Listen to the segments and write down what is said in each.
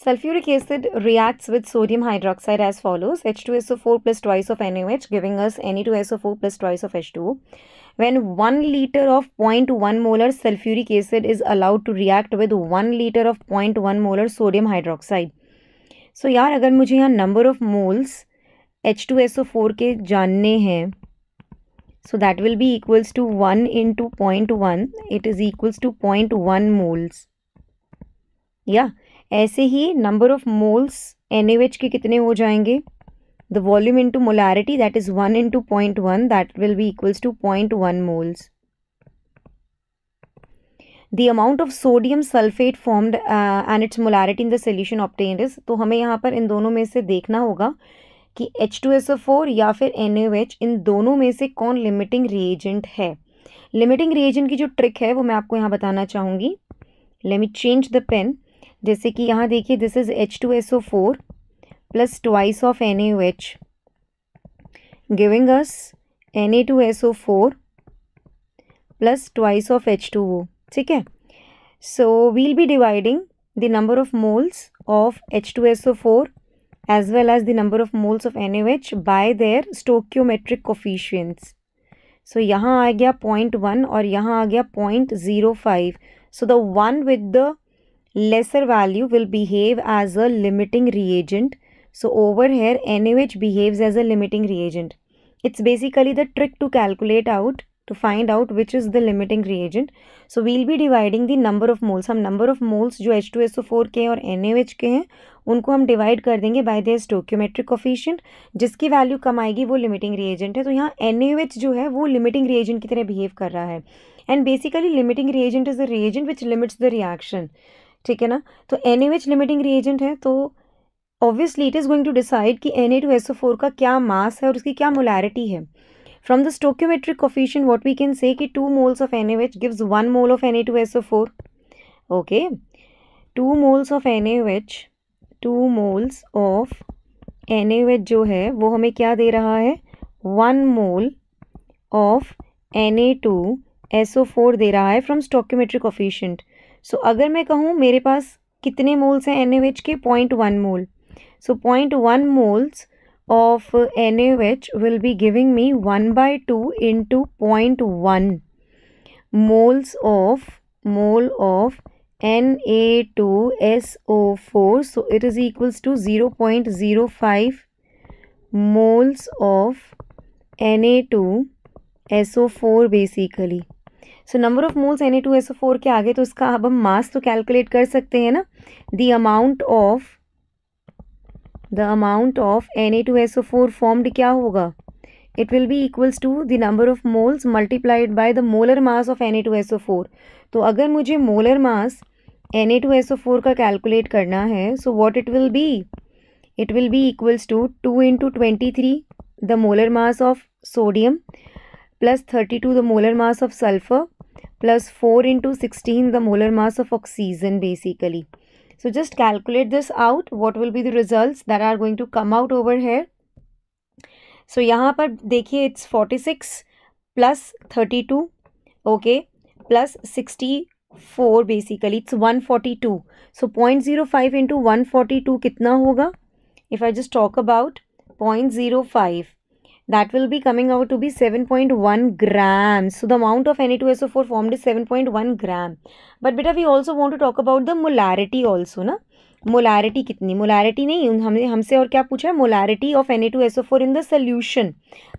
Sulfuric acid reacts with sodium hydroxide as follows: H2SO4 plus twice of NaOH, giving us Na2SO4 plus twice of H2O. When 1 liter of 0.1 molar sulfuric acid is allowed to react with 1 liter of 0.1 molar sodium hydroxide. So यार अगर मुझे यहाँ number of moles H2SO4 के जानने हैं, so that will be equals to 1 into 0.1, it is equals to 0.1 moles. या ऐसे ही नंबर ऑफ मोल्स NaOH के कितने हो जाएंगे? The volume into molarity, that is 1 into 0.1, that will be equals to 0.1 moles. The amount of sodium sulphate formed and its molarity in the solution obtained is. तो हमें यहाँ पर इन दोनों में से देखना होगा कि H2SO4 या फिर NaOH, इन दोनों में से कौन लिमिटिंग रिएजेंट है. लिमिटिंग रिएजेंट की जो ट्रिक है वो मैं आपको यहाँ बताना चाहूँगी. Let me change the pen. जैसे कि यहाँ देखिए, this is H2SO4 plus twice of NaOH, giving us Na2SO4 plus twice of H2O. ठीक है. So we'll be dividing the number of moles of H2SO4 as well as the number of moles of NaOH by their stoichiometric coefficients. So यहाँ आ गया 0.1 और यहाँ आ गया 0.05. So the one with the lesser value will behave as a limiting reagent. So over here NaOH behaves as a limiting reagent. It's basically the trick to calculate out, to find out which is the limiting reagent. So we'll be dividing the number of moles. हम number of moles जो H2SO4 के और NaOH के हैं उनको हम divide कर देंगे by their stoichiometric coefficient. जिसकी वैल्यू कम आएगी वो limiting reagent है. तो यहाँ NaOH जो है वो limiting reagent की तरह behave कर रहा है. And basically limiting reagent is the reagent which limits the reaction. ठीक है ना. तो NaOH लिमिटिंग रिएजेंट है, तो obviously it is going to decide कि Na2SO4 का क्या मास है और उसकी क्या मोलारिटी है. From the stoichiometric coefficient what we can say कि 2 moles of NaOH gives 1 mole of Na2SO4. Okay, 2 moles of NaOH, 2 moles of NaOH जो है वो हमें क्या दे रहा है? 1 mole ऑफ Na2SO4 दे रहा है फ्रॉम स्टोक्योमेट्रिक कोफिशिएंट. सो अगर मैं कहूँ मेरे पास कितने मोल्स हैं NaOH के? 0.1 mole. So 0.1 moles of NaOH will be giving me 1/2 into 0.1 moles of Na2SO4. So it is equals to 0.05 moles of Na2SO4 basically. So number of moles Na2SO4 के आगे तो इसका अब हम मास तो कैलकुलेट कर सकते हैं ना. The amount of Na2SO4 formed क्या होगा? It will be equals to the number of moles multiplied by the molar mass of Na2SO4. तो अगर मुझे मोलर मास Na2SO4 का कैलकुलेट करना है, so what it will be equals to 2 into 23 the molar mass of sodium plus 32 the molar mass of sulfur plus 4 into 16 the molar mass of oxygen basically. So just calculate this out. What will be the results that are going to come out over here? So यहाँ पर देखिए, it's 46 plus 32 okay plus 64 basically it's 142. So 0.05 into 142 कितना होगा? If I just talk about 0.05, that will be coming out to be 7.1 grams. So the amount of Na2SO4 formed is 7.1 gram. But beta we also want to talk about the molarity also ना. Molarity कितनी? Molarity नहीं, हमसे और क्या पूछा है? Molarity of Na2SO4 in the solution.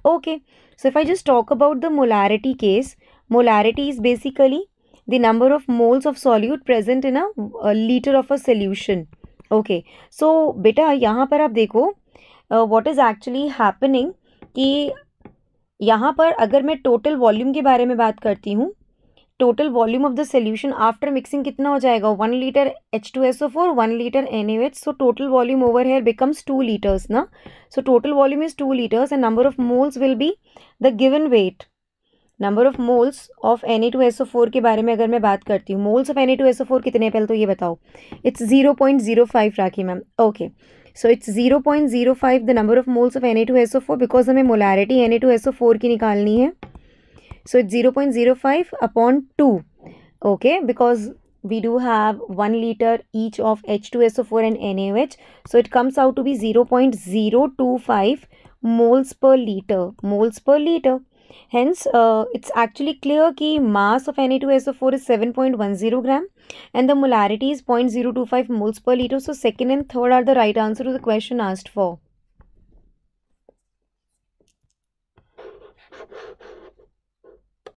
Okay, so if I just talk about the molarity case, molarity is basically the number of moles of solute present in a litre of a solution. Okay, so बेटा यहाँ पर आप देखो what is actually happening कि यहाँ पर अगर मैं टोटल वॉल्यूम के बारे में बात करती हूँ, total volume of the solution after mixing कितना हो जाएगा? 1 liter H2SO4, 1 liter NaOH. So total volume over here becomes 2 liters ना. So total volume is 2 liters and number of moles will be the given weight. Number of moles of Na2SO4 के बारे में अगर मैं बात करती हूँ, मोल्स ऑफ Na2SO4 कितने हैं पहले तो ये बताओ. It's 0.05 rakhi ma'am. Okay, so it's 0.05 the number of moles of Na2SO4 because हमें मोलारिटी Na2SO4 की निकालनी है. So it's 0.05 upon 2. Okay, because we do have 1 liter each of H2SO4 and NaOH. So it comes out to be 0.025 moles per liter. Hence, it's actually clear कि mass of Na2SO4 is 7.10 gram and the molarity is 0.025 moles per liter. So second and third are the right answer to the question asked for.